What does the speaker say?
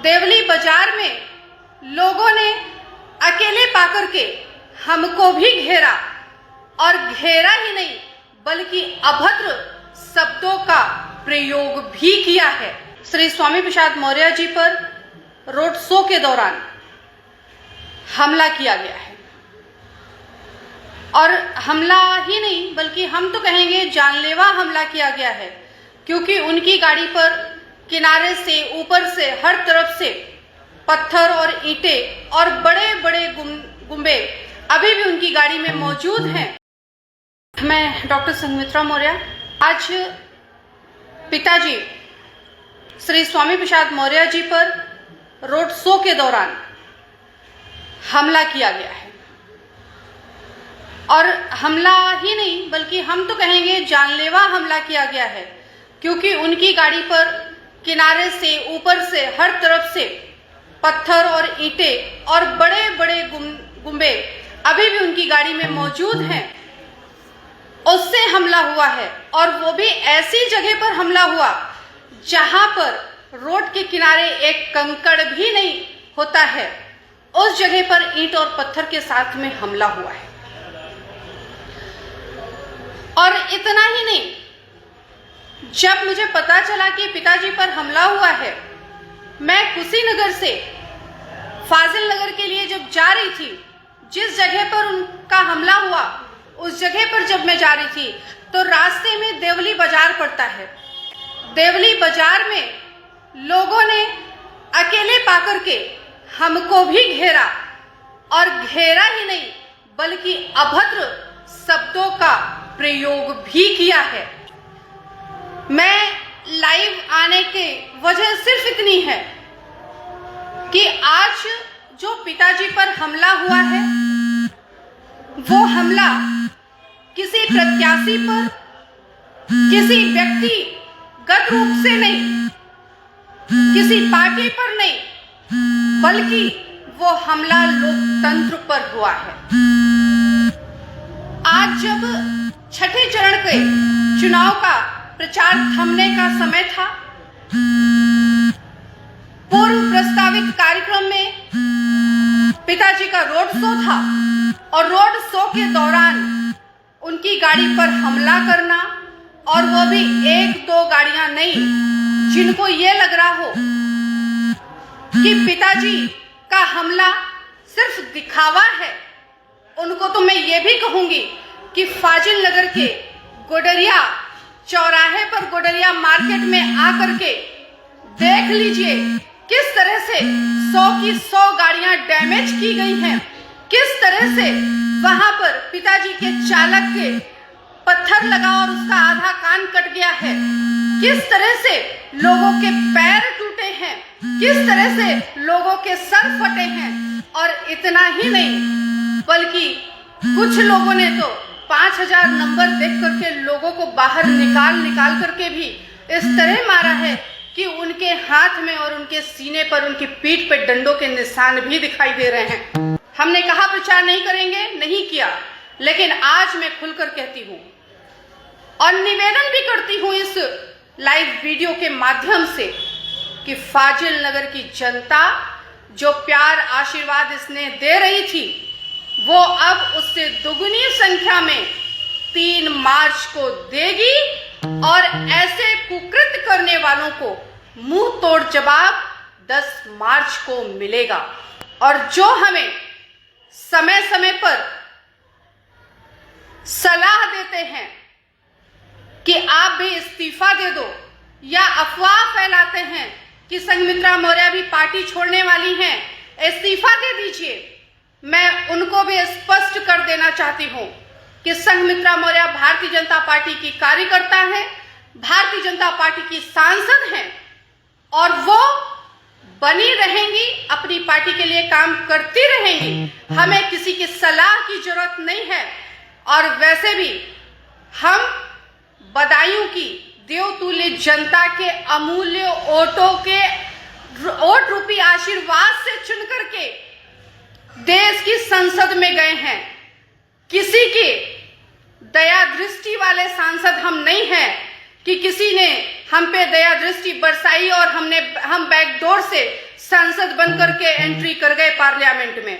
देवली बाजार में लोगों ने अकेले पाकर के हमको भी घेरा और घेरा ही नहीं बल्कि अभद्र शब्दों का प्रयोग भी किया है। श्री स्वामी प्रसाद मौर्य जी पर रोड शो के दौरान हमला किया गया है और हमला ही नहीं बल्कि हम तो कहेंगे जानलेवा हमला किया गया है, क्योंकि उनकी गाड़ी पर किनारे से ऊपर से हर तरफ से पत्थर और ईंटें और बड़े बड़े गुम्बे अभी भी उनकी गाड़ी में मौजूद हैं। मैं डॉक्टर संघमित्रा मौर्य आज पिताजी श्री स्वामी प्रसाद मौर्य जी पर रोड शो के दौरान हमला किया गया है और हमला ही नहीं बल्कि हम तो कहेंगे जानलेवा हमला किया गया है, क्योंकि उनकी गाड़ी पर किनारे से ऊपर से हर तरफ से पत्थर और ईंटें और बड़े बड़े गुम्बे अभी भी उनकी गाड़ी में मौजूद हैं। उससे हमला हुआ है और वो भी ऐसी जगह पर हमला हुआ जहां पर रोड के किनारे एक कंकड़ भी नहीं होता है, उस जगह पर ईंट और पत्थर के साथ में हमला हुआ है। और इतना ही नहीं, जब मुझे पता चला कि पिताजी पर हमला हुआ है, मैं कुशीनगर से फाजिल नगर के लिए जब जा रही थी, जिस जगह पर उनका हमला हुआ उस जगह पर जब मैं जा रही थी तो रास्ते में देवली बाजार पड़ता है। देवली बाजार में लोगों ने अकेले पाकर के हमको भी घेरा और घेरा ही नहीं बल्कि अभद्र शब्दों का प्रयोग भी किया है। मैं लाइव आने की वजह सिर्फ इतनी है कि आज जो पिताजी पर हमला हुआ है वो हमला किसी प्रत्याशी पर, किसी व्यक्तिगत रूप से नहीं, किसी पार्टी पर नहीं, बल्कि वो हमला लोकतंत्र पर हुआ है। आज जब छठे चरण के चुनाव का प्रचार थमने का समय था, पूर्व प्रस्तावित कार्यक्रम में पिताजी का रोड शो था और रोड शो के दौरान उनकी गाड़ी पर हमला करना, और वो भी एक दो गाड़ियां नहीं, जिनको ये लग रहा हो कि पिताजी का हमला सिर्फ दिखावा है, उनको तो मैं ये भी कहूंगी कि फाजिल नगर के गोडरिया चौराहे पर गोडरिया मार्केट में आकर के देख लीजिए किस तरह से 100 की 100 गाड़ियां डैमेज की गई हैं, किस तरह से वहां पर पिताजी के चालक के पत्थर लगा और उसका आधा कान कट गया है, किस तरह से लोगों के पैर टूटे हैं, किस तरह से लोगों के सर फटे हैं। और इतना ही नहीं बल्कि कुछ लोगों ने तो 5000 नंबर देख करके लोगों को बाहर निकाल करके भी इस तरह मारा है कि उनके हाथ में और उनके सीने पर, उनकी पीठ पर डंडों के निशान भी दिखाई दे रहे हैं। हमने कहा प्रचार नहीं करेंगे, नहीं किया, लेकिन आज मैं खुलकर कहती हूँ और निवेदन भी करती हूँ इस लाइव वीडियो के माध्यम से कि फाजिल नगर की जनता जो प्यार आशीर्वाद स्नेह दे रही थी, वो अब उससे दुगनी संख्या में 3 मार्च को देगी और ऐसे कुकृत्य करने वालों को मुंह तोड़ जवाब 10 मार्च को मिलेगा। और जो हमें समय समय पर सलाह देते हैं कि आप भी इस्तीफा दे दो, या अफवाह फैलाते हैं कि संघमित्रा मौर्य भी पार्टी छोड़ने वाली हैं, इस्तीफा दे दीजिए, मैं उनको भी स्पष्ट कर देना चाहती हूं कि संघमित्रा मौर्य भारतीय जनता पार्टी की कार्यकर्ता है, भारतीय जनता पार्टी की सांसद हैं और वो बनी रहेंगी, अपनी पार्टी के लिए काम करती रहेंगी। हमें किसी की सलाह की जरूरत नहीं है। और वैसे भी हम बदायूं की देवतुल्य जनता के अमूल्य वोट रूपी आशीर्वाद से चुन करके देश की संसद में गए हैं। किसी के दया दृष्टि वाले सांसद हम नहीं हैं कि किसी ने हम पे दया दृष्टि बरसाई और हम बैकडोर से सांसद बनकर के एंट्री कर गए पार्लियामेंट में।